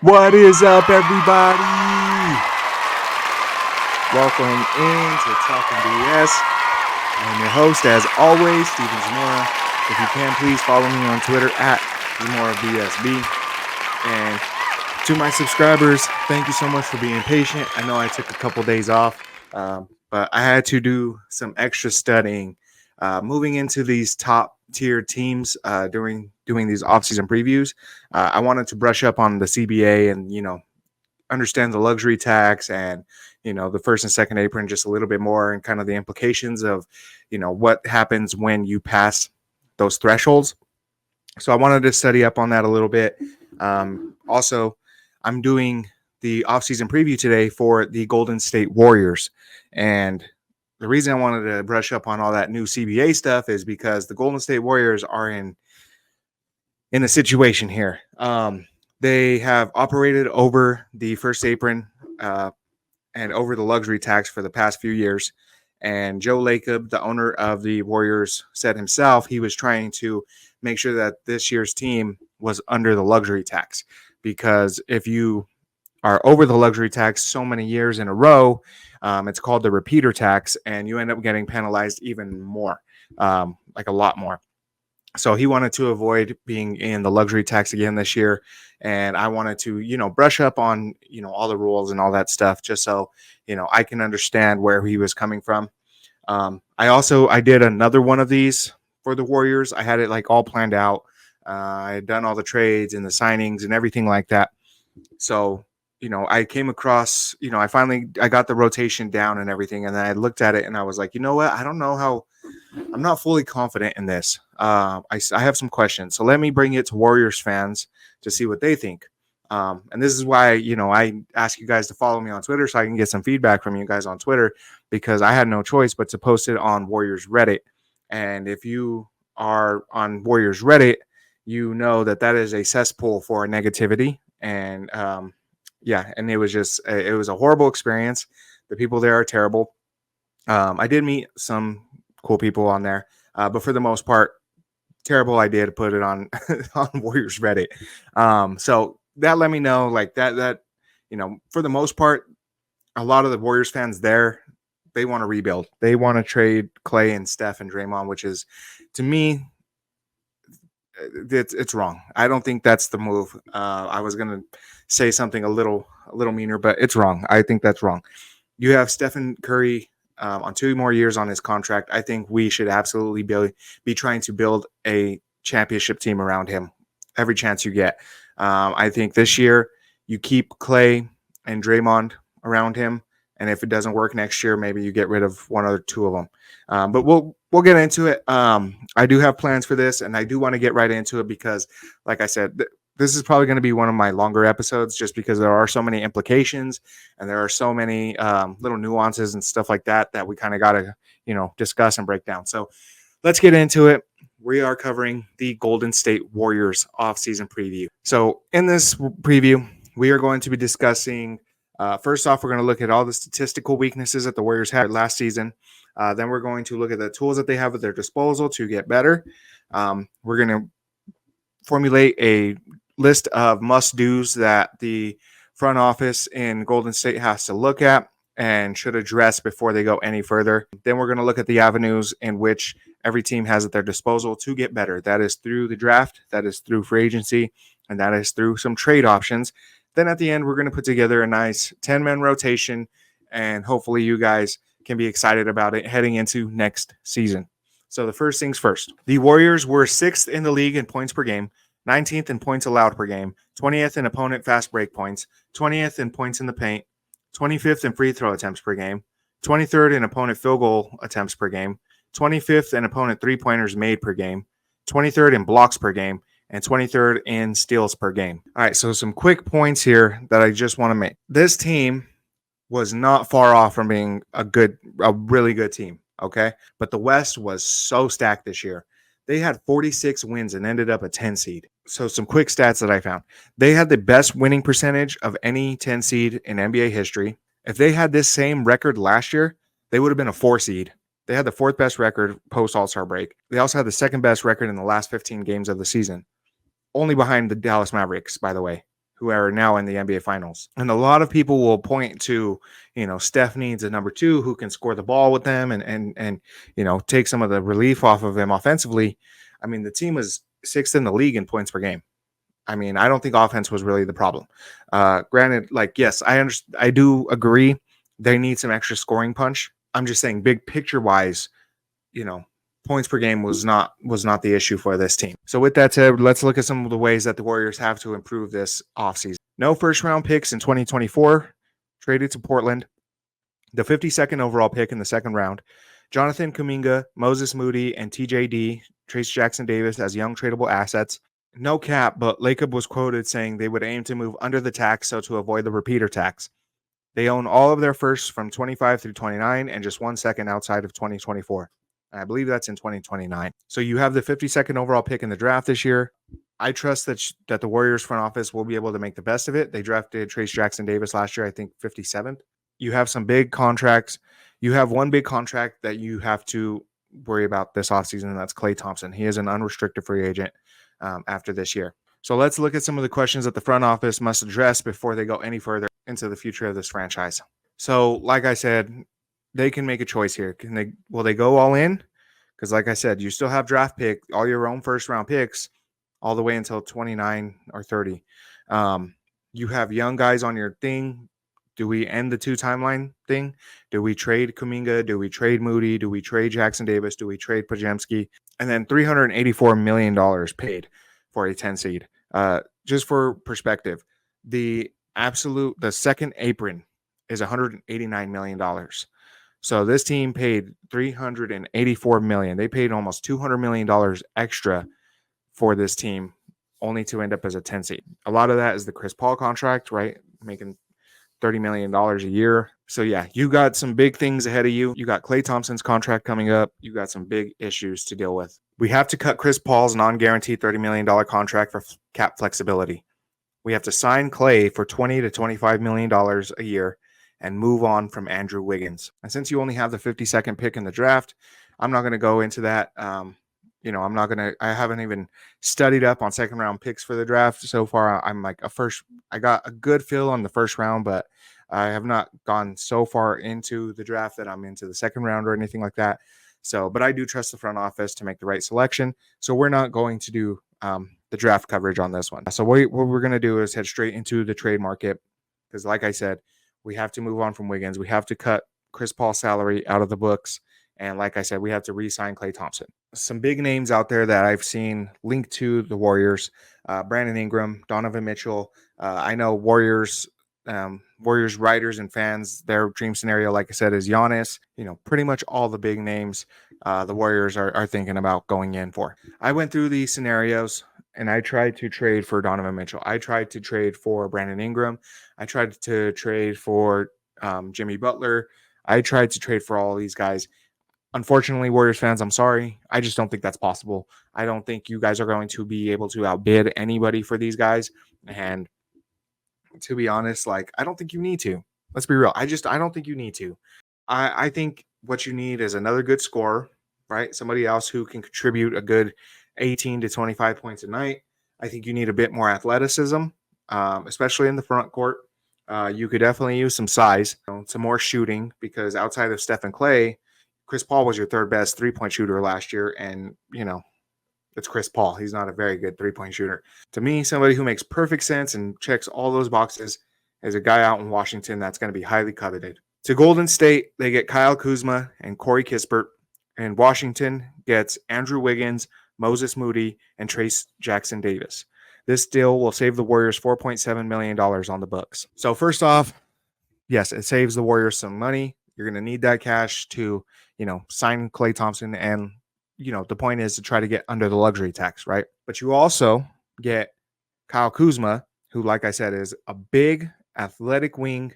What is up, everybody? Welcome into Talkin BS. I'm your host, as always, Zamora. If you can, please follow me on Twitter at ZamoraBSB. And to my subscribers, thank you so much for being patient. I know I took a couple days off, but I had to do some extra studying moving into these top tier teams during doing these offseason previews. I wanted to brush up on the CBA and, understand the luxury tax and, the first and second apron just a little bit more, and kind of the implications of, what happens when you pass those thresholds. So I wanted to study up on that a little bit. Also, I'm doing the offseason preview today for the Golden State Warriors. And the reason I wanted to brush up on all that new CBA stuff is because the Golden State Warriors are in a situation here. They have operated over the first apron and over the luxury tax for the past few years. And Joe Lacob, the owner of the Warriors, said himself he was trying to make sure that this year's team was under the luxury tax, because if you are over the luxury tax so many years in a row, it's called the repeater tax, and you end up getting penalized even more, like a lot more. So he wanted to avoid being in the luxury tax again this year. And I wanted to, brush up on, all the rules and all that stuff, just so, I can understand where he was coming from. I did another one of these for the Warriors. I had it like all planned out. I had done all the trades and the signings and everything like that. So, I came across, I got the rotation down and everything. And then I looked at it and I was like, you know what? I don't know how. I'm not fully confident in this. I have some questions. So let me bring it to Warriors fans to see what they think. And this is why, I ask you guys to follow me on Twitter so I can get some feedback from you guys on Twitter, because I had no choice but to post it on Warriors Reddit. And if you are on Warriors Reddit, you know that is a cesspool for negativity. And and it was a horrible experience. The people there are terrible. I did meet some cool people on there, but for the most part, terrible idea to put it on on Warriors Reddit. So that let me know, like that for the most part, a lot of the Warriors fans there, they want to rebuild. They want to trade Clay and Steph and Draymond, which is, to me, it's wrong. I don't think that's the move. I was gonna say something a little meaner, but it's wrong. I think that's wrong. You have Stephen Curry on 2 more years on his contract. I think we should absolutely be trying to build a championship team around him every chance you get. I think this year you keep Clay and Draymond around him, and if it doesn't work next year, maybe you get rid of one or two of them. But we'll get into it. I do have plans for this, and I do want to get right into it because, like I said, this is probably going to be one of my longer episodes, just because there are so many implications and there are so many little nuances and stuff like that we kind of got to, discuss and break down. So let's get into it. We are covering the Golden State Warriors offseason preview. So in this preview, we are going to be discussing, first off, we're going to look at all the statistical weaknesses that the Warriors had last season. Then we're going to look at the tools that they have at their disposal to get better. We're going to formulate a list of must-dos that the front office in Golden State has to look at and should address before they go any further. Then we're going to look at the avenues in which every team has at their disposal to get better. That is through the draft, that is through free agency, and that is through some trade options. Then at the end, we're going to put together a nice 10-man rotation, and hopefully you guys can be excited about it heading into next season. So the first things first. The Warriors were 6th in the league in points per game, 19th in points allowed per game, 20th in opponent fast break points, 20th in points in the paint, 25th in free throw attempts per game, 23rd in opponent field goal attempts per game, 25th in opponent three-pointers made per game, 23rd in blocks per game, and 23rd in steals per game. All right, so some quick points here that I just want to make. This team was not far off from being a really good team, okay? But the West was so stacked this year. They had 46 wins and ended up a 10 seed. So some quick stats that I found. They had the best winning percentage of any 10 seed in NBA history. If they had this same record last year, they would have been a 4 seed. They had the 4th best record post All-Star break. They also had the 2nd best record in the last 15 games of the season. Only behind the Dallas Mavericks, by the way. who are now in the NBA Finals. And a lot of people will point to, Steph needs a number 2 who can score the ball with them and take some of the relief off of him offensively. I mean, the team was 6th in the league in points per game. I mean, I don't think offense was really the problem. Granted, yes, I do agree they need some extra scoring punch. I'm just saying, big picture wise, points per game was not the issue for this team. So with that said, let's look at some of the ways that the Warriors have to improve this offseason. No first round picks in 2024, traded to Portland. The 52nd overall pick in the second round. Jonathan Kuminga, Moses Moody, and TJD, Trace Jackson Davis as young tradable assets. No cap, but Lacob was quoted saying they would aim to move under the tax so to avoid the repeater tax. They own all of their firsts from 25 through 29 and just 1 second outside of 2024. I believe that's in 2029. So you have the 52nd overall pick in the draft this year. I trust that the Warriors front office will be able to make the best of it. They drafted Trace Jackson Davis last year, I think 57th. You have some big contracts. You have one big contract that you have to worry about this offseason, and that's Klay Thompson. He is an unrestricted free agent after this year. So let's look at some of the questions that the front office must address before they go any further into the future of this franchise. So, like I said, they can make a choice here. Will they go all in? Because, like I said, you still have draft pick, all your own first round picks, all the way until 29 or 30. You have young guys on your thing. Do we end the 2 timeline thing? Do we trade Kuminga? Do we trade Moody? Do we trade Jackson Davis? Do we trade Pajemski? And then $384 million paid for a 10 seed. Just for perspective, the second apron is $189 million. So this team paid $384 million. They paid almost $200 million extra for this team, only to end up as a 10 seed. A lot of that is the Chris Paul contract, right? Making $30 million a year. So yeah, you got some big things ahead of you. You got Klay Thompson's contract coming up. You got some big issues to deal with. We have to cut Chris Paul's non-guaranteed $30 million contract for cap flexibility. We have to sign Klay for $20 to $25 million a year and move on from Andrew Wiggins. And since you only have the 52nd pick in the draft, I'm not going to go into that. I haven't even studied up on second round picks for the draft so far. I got a good feel on the first round, but I have not gone so far into the draft that I'm into the second round or anything like that. So, but I do trust the front office to make the right selection. So we're not going to do the draft coverage on this one. So what we're going to do is head straight into the trade market. Because like I said, we have to move on from Wiggins. We have to cut Chris Paul's salary out of the books. And like I said, we have to re-sign Klay Thompson. Some big names out there that I've seen linked to the Warriors: Brandon Ingram, Donovan Mitchell. I know Warriors writers and fans, their dream scenario, like I said, is Giannis. Pretty much all the big names the Warriors are thinking about going in for. I went through these scenarios and I tried to trade for Donovan Mitchell. I tried to trade for Brandon Ingram. I tried to trade for Jimmy Butler. I tried to trade for all these guys. Unfortunately, Warriors fans, I'm sorry. I just don't think that's possible. I don't think you guys are going to be able to outbid anybody for these guys. And to be honest, I don't think you need to. Let's be real. I don't think you need to. I think what you need is another good scorer, right? Somebody else who can contribute a good 18 to 25 points a night. I think you need a bit more athleticism, especially in the front court. You could definitely use some size, some more shooting, because outside of Steph and Klay, Chris Paul was your third best 3-point shooter last year. And, it's Chris Paul. He's not a very good 3-point shooter. To me, somebody who makes perfect sense and checks all those boxes is a guy out in Washington that's going to be highly coveted. To Golden State, they get Kyle Kuzma and Corey Kispert. And Washington gets Andrew Wiggins, Moses Moody, and Trace Jackson Davis. This deal will save the Warriors $4.7 million on the books. So first off, yes, it saves the Warriors some money. You're going to need that cash to, sign Klay Thompson. And, the point is to try to get under the luxury tax, right? But you also get Kyle Kuzma, who, like I said, is a big athletic wing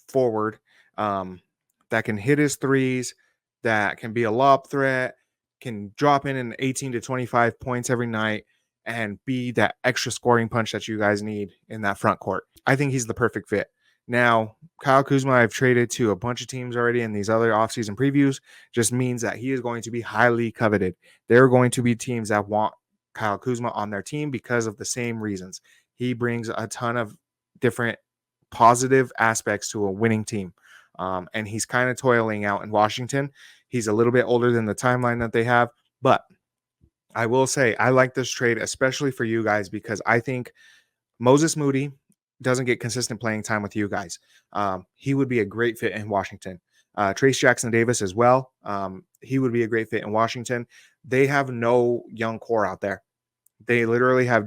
forward that can hit his threes, that can be a lob threat, can drop in 18 to 25 points every night, and be that extra scoring punch that you guys need in that front court. I think he's the perfect fit. Now, Kyle Kuzma, I've traded to a bunch of teams already in these other offseason previews, just means that he is going to be highly coveted. There are going to be teams that want Kyle Kuzma on their team because of the same reasons. He brings a ton of different positive aspects to a winning team. And he's kind of toiling out in Washington. He's a little bit older than the timeline that they have, but I will say I like this trade, especially for you guys, because I think Moses Moody doesn't get consistent playing time with you guys. He would be a great fit in Washington. Trace Jackson Davis as well. He would be a great fit in Washington. They have no young core out there. They literally have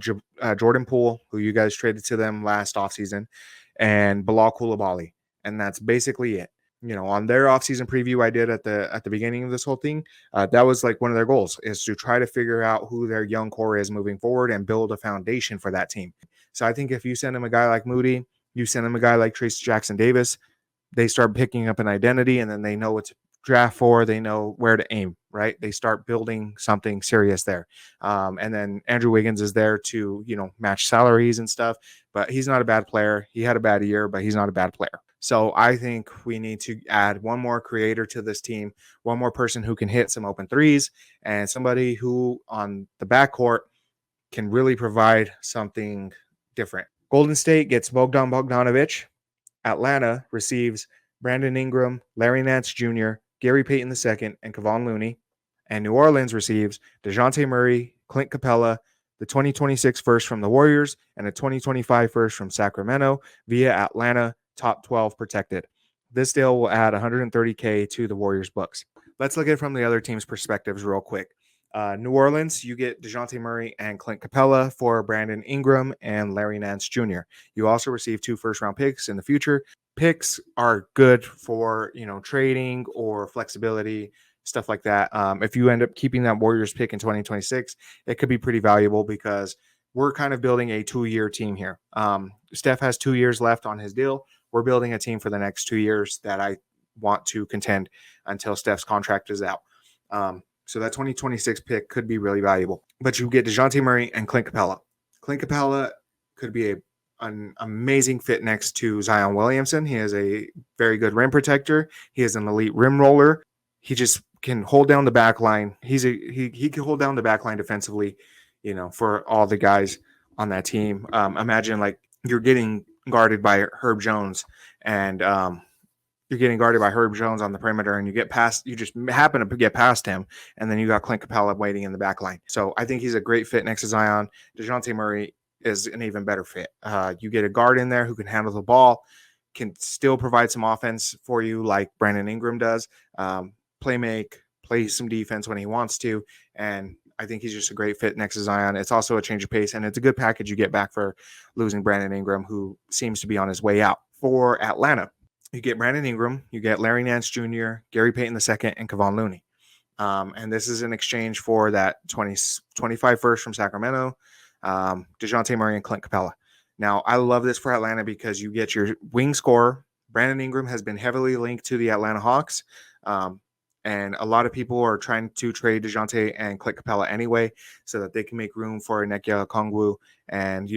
Jordan Poole, who you guys traded to them last offseason, and Bilal Coulibaly, and that's basically it. On their offseason preview I did at the beginning of this whole thing, that was like one of their goals, is to try to figure out who their young core is moving forward and build a foundation for that team. So I think if you send them a guy like Moody, you send them a guy like Trace Jackson Davis, they start picking up an identity, and then they know what to draft for. They know where to aim, right? They start building something serious there. And then Andrew Wiggins is there to, match salaries and stuff, but he's not a bad player. He had a bad year, but he's not a bad player. So I think we need to add one more creator to this team, one more person who can hit some open threes, and somebody who on the backcourt can really provide something different. Golden State gets Bogdan Bogdanovic. Atlanta receives Brandon Ingram, Larry Nance Jr., Gary Payton II, and Kevon Looney. And New Orleans receives DeJounte Murray, Clint Capella, the 2026 first from the Warriors, and a 2025 first from Sacramento via Atlanta, top 12 protected. This deal will add $130K to the Warriors' books. Let's look at it from the other team's perspectives real quick. New Orleans, you get DeJounte Murray and Clint Capella for Brandon Ingram and Larry Nance Jr. You also receive 2 first-round picks in the future. Picks are good for, trading or flexibility, stuff like that. If you end up keeping that Warriors pick in 2026, it could be pretty valuable because we're kind of building a 2-year team here. Steph has 2 years left on his deal. We're building a team for the next 2 years that I want to contend until Steph's contract is out. So that 2026 pick could be really valuable. But you get DeJounte Murray and Clint Capella. Clint Capella could be an amazing fit next to Zion Williamson. He is a very good rim protector. He is an elite rim roller. He just can hold down the back line. He can hold down the back line defensively, for all the guys on that team. Imagine like you're getting guarded by Herb Jones, and you're getting guarded by Herb Jones on the perimeter, and you just happen to get past him, and then you got Clint Capella waiting in the back line. So I think he's a great fit next to Zion. DeJounte Murray is an even better fit. You get a guard in there who can handle the ball, can still provide some offense for you like Brandon Ingram does, play some defense when he wants to, and I think he's just a great fit next to Zion. It's also a change of pace, and it's a good package you get back for losing Brandon Ingram, who seems to be on his way out. For Atlanta, you get Brandon Ingram, you get Larry Nance Jr., Gary Payton II, and Kevon Looney. And this is in exchange for that 2025 first from Sacramento, DeJounte Murray, and Clint Capella. Now, I love this for Atlanta because you get your wing scorer. Brandon Ingram has been heavily linked to the Atlanta Hawks. And a lot of people are trying to trade DeJounte and Clint Capella anyway so that they can make room for Onyeka Okongwu and,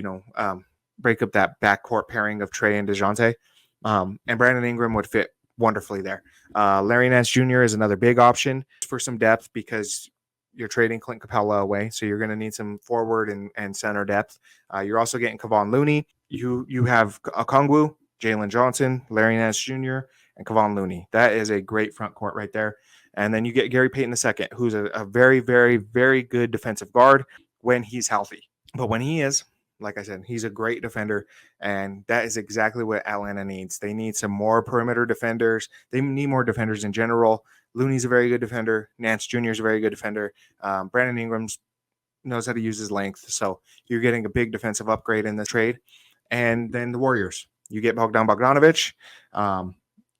break up that backcourt pairing of Trey and DeJounte. And Brandon Ingram would fit wonderfully there. Larry Nance Jr. is another big option for some depth because you're trading Clint Capella away, so you're going to need some forward and center depth. You're also getting Kevon Looney. You have Okongwu, Jalen Johnson, Larry Nance Jr., and Kevon Looney. That is a great front court right there. And then you get Gary Payton II, who's a very, very, very good defensive guard when he's healthy. But when he is, like I said, he's a great defender, and that is exactly what Atlanta needs. They need some more perimeter defenders. They need more defenders in general. Looney's a very good defender. Nance Jr. is a very good defender. Brandon Ingram knows how to use his length. So you're getting a big defensive upgrade in the trade. And then the Warriors. You get Bogdan Bogdanovic,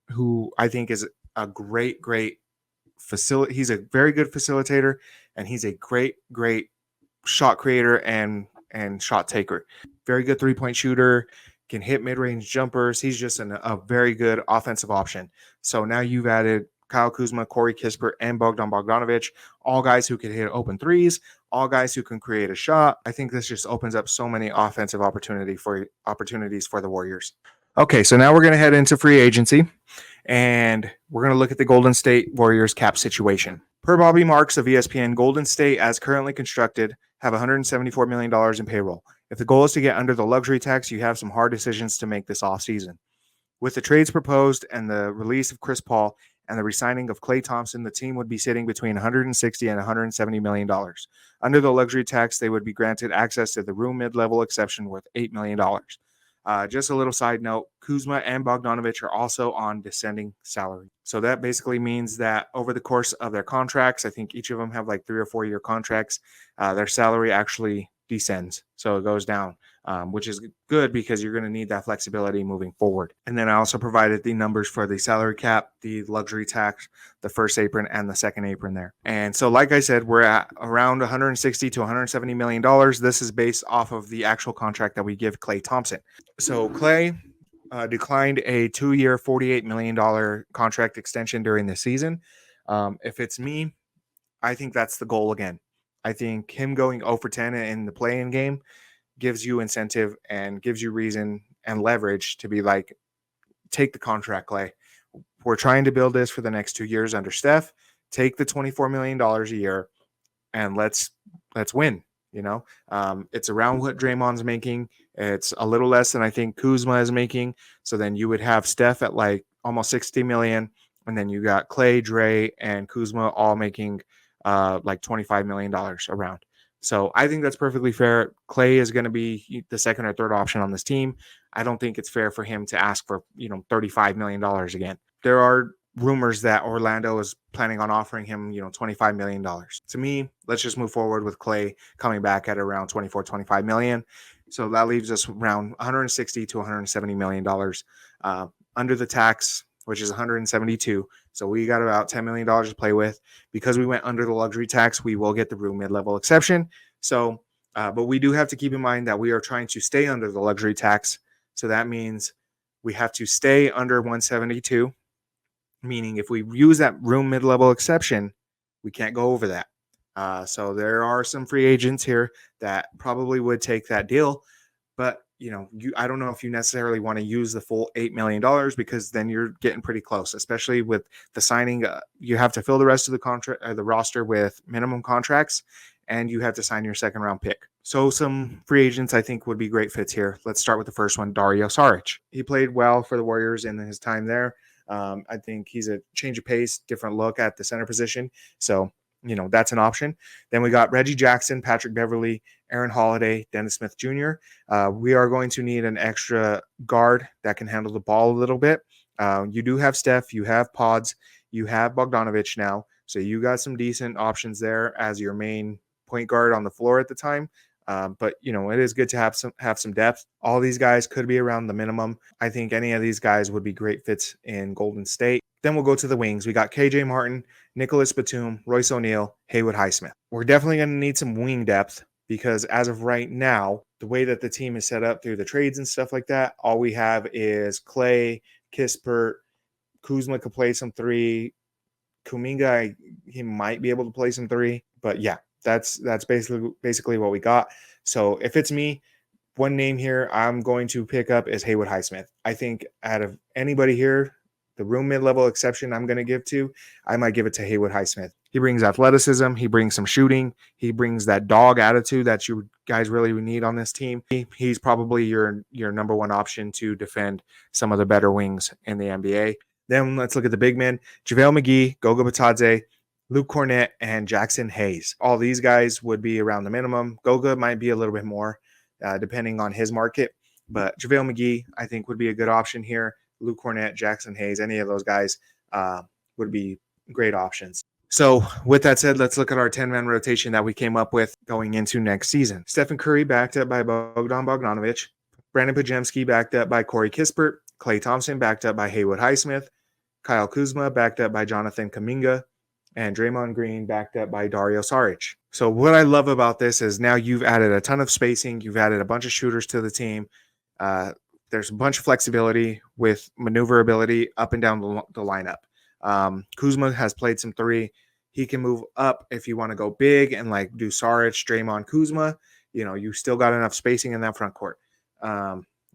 who I think is a great facility. He's a very good facilitator, and he's a great shot creator and shot taker. Very good three-point shooter, can hit mid-range jumpers. He's just a very good offensive option. So now you've added Kyle Kuzma, Corey Kispert, and Bogdan Bogdanovic, all guys who can hit open threes, all guys who can create a shot. I think this just opens up so many offensive opportunities for the Warriors. Okay, so now we're going to head into free agency, and we're going to look at the Golden State Warriors cap situation. Per Bobby Marks of ESPN, Golden State, as currently constructed, have $174 million in payroll. If the goal is to get under the luxury tax, you have some hard decisions to make this offseason. With the trades proposed and the release of Chris Paul and the resigning of Klay Thompson, the team would be sitting between 160 and 170 million dollars. Under the luxury tax, they would be granted access to the room mid-level exception worth $8 million. Just a little side note, Kuzma and Bogdanovic are also on descending salary. So that basically means that over the course of their contracts, I think each of them have like 3 or 4 year contracts, their salary actually descends. So it goes down, which is good because you're going to need that flexibility moving forward. And then I also provided the numbers for the salary cap, the luxury tax, the first apron, and the second apron there. And so, like I said, we're at around 160 to 170 million dollars. This is based off of the actual contract that we give Klay Thompson. So Klay declined a 2-year, $48 million contract extension during the season. If it's me, I think that's the goal again. I think him going 0 for 10 in the play-in game gives you incentive and gives you reason and leverage to be like, take the contract, Klay. We're trying to build this for the next 2 years under Steph. Take the $24 million a year and let's win. It's around what Draymond's making. It's a little less than I think Kuzma is making. So then you would have Steph at like almost 60 million. And then you got Klay, Dre, and Kuzma all making like $25 million around. So I think that's perfectly fair. Klay is going to be the second or third option on this team. I don't think it's fair for him to ask for, $35 million again. There are rumors that Orlando is planning on offering him, $25 million. To me, let's just move forward with Klay coming back at around 24, 25 million. So that leaves us around 160 to 170 million dollars under the tax, which is 172. So we got about $10 million to play with. Because we went under the luxury tax, we will get the room mid-level exception. So, but we do have to keep in mind that we are trying to stay under the luxury tax. So that means we have to stay under 172, meaning if we use that room mid-level exception, we can't go over that. So there are some free agents here that probably would take that deal. But I don't know if you necessarily want to use the full $8 million because then you're getting pretty close, especially with the signing. You have to fill the rest of the contract, the roster with minimum contracts, and you have to sign your second round pick. So some free agents I think would be great fits here. Let's start with the first one, Dario Saric. He played well for the Warriors in his time there. I think he's a change of pace, different look at the center position. So that's an option. Then we got Reggie Jackson, Patrick Beverley, Aaron Holiday, Dennis Smith Jr. We are going to need an extra guard that can handle the ball a little bit. You do have Steph, you have Pods, you have Bogdanovic now. So you got some decent options there as your main point guard on the floor at the time. But it is good to have some depth. All these guys could be around the minimum. I think any of these guys would be great fits in Golden State. Then we'll go to the wings. We got KJ Martin, Nicholas Batum, Royce O'Neal, Haywood Highsmith. We're definitely going to need some wing depth because as of right now, the way that the team is set up through the trades and stuff like that, all we have is Klay, Kispert, Kuzma could play some 3. Kuminga, he might be able to play some 3, but yeah, that's basically what we got. So if it's me, one name here I'm going to pick up is Haywood Highsmith. I think out of anybody here, the room mid-level exception I'm going to give to, I might give it to Haywood Highsmith. He brings athleticism. He brings some shooting. He brings that dog attitude that you guys really need on this team. He's probably your number one option to defend some of the better wings in the NBA. Then let's look at the big men. JaVale McGee, Goga Bitadze, Luke Cornett, and Jackson Hayes. All these guys would be around the minimum. Goga might be a little bit more depending on his market. But JaVale McGee, I think, would be a good option here. Luke Cornett, Jackson Hayes, any of those guys would be great options. So with that said, let's look at our 10-man rotation that we came up with going into next season. Stephen Curry backed up by Bogdan Bogdanovic. Brandon Podziemski backed up by Corey Kispert. Klay Thompson backed up by Haywood Highsmith. Kyle Kuzma backed up by Jonathan Kuminga. And Draymond Green backed up by Dario Saric. So what I love about this is now you've added a ton of spacing. You've added a bunch of shooters to the team. There's a bunch of flexibility with maneuverability up and down the lineup. Kuzma has played some 3. He can move up if you want to go big and like do Saric, Draymond, Kuzma. You still got enough spacing in that front court.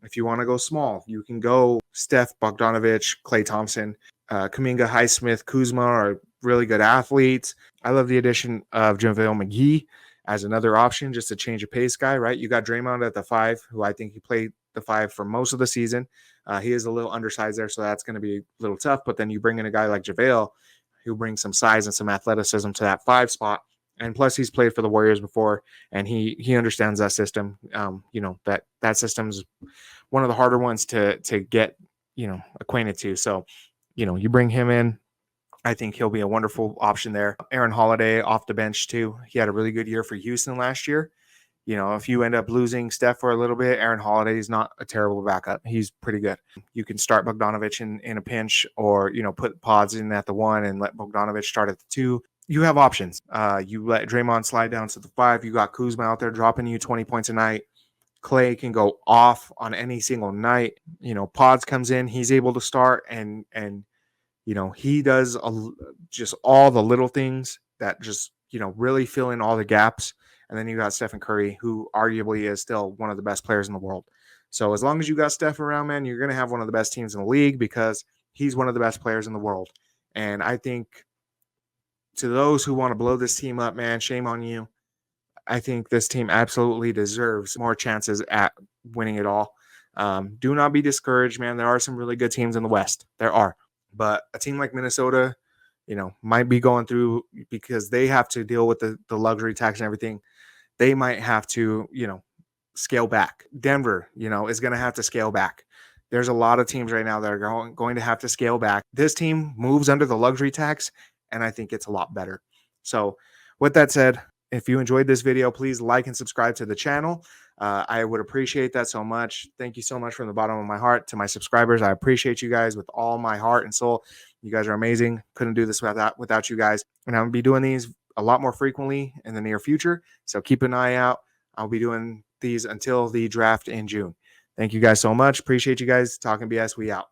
If you want to go small, you can go Steph, Bogdanovic, Klay Thompson, Kuminga, Highsmith, Kuzma are really good athletes. I love the addition of JaVale McGee. as another option, just to change a pace guy, right? You got Draymond at the 5, who I think he played the 5 for most of the season. He is a little undersized there, so that's going to be a little tough. But then you bring in a guy like JaVale, who brings some size and some athleticism to that 5 spot. And plus, he's played for the Warriors before, and he understands that system. That system's one of the harder ones to get acquainted to. So, you bring him in. I think he'll be a wonderful option there. Aaron Holiday off the bench too. He had a really good year for Houston last year. If you end up losing Steph for a little bit, Aaron Holiday is not a terrible backup. He's pretty good. You can start Bogdanovich in a pinch, or put Pods in at the 1 and let Bogdanovich start at the 2. You have options. You let Draymond slide down to the 5. You got Kuzma out there dropping you 20 points a night. Clay can go off on any single night. Pods comes in. He's able to start, and he does just all the little things that just really fill in all the gaps. And then you got Stephen Curry, who arguably is still one of the best players in the world. So as long as you got Steph around, man, you're going to have one of the best teams in the league, because he's one of the best players in the world. And I think, to those who want to blow this team up, man, shame on you. I think this team absolutely deserves more chances at winning it all. Do not be discouraged, man. There are some really good teams in the West. There are. But a team like Minnesota, might be going through, because they have to deal with the luxury tax and everything. They might have to, scale back. Denver, is going to have to scale back. There's a lot of teams right now that are going to have to scale back. This team moves under the luxury tax, and I think it's a lot better. So with that said, if you enjoyed this video, please like and subscribe to the channel. I would appreciate that so much. Thank you so much from the bottom of my heart to my subscribers. I appreciate you guys with all my heart and soul. You guys are amazing. Couldn't do this without you guys. And I'm going to be doing these a lot more frequently in the near future. So keep an eye out. I'll be doing these until the draft in June. Thank you guys so much. Appreciate you guys. Talking BS. We out.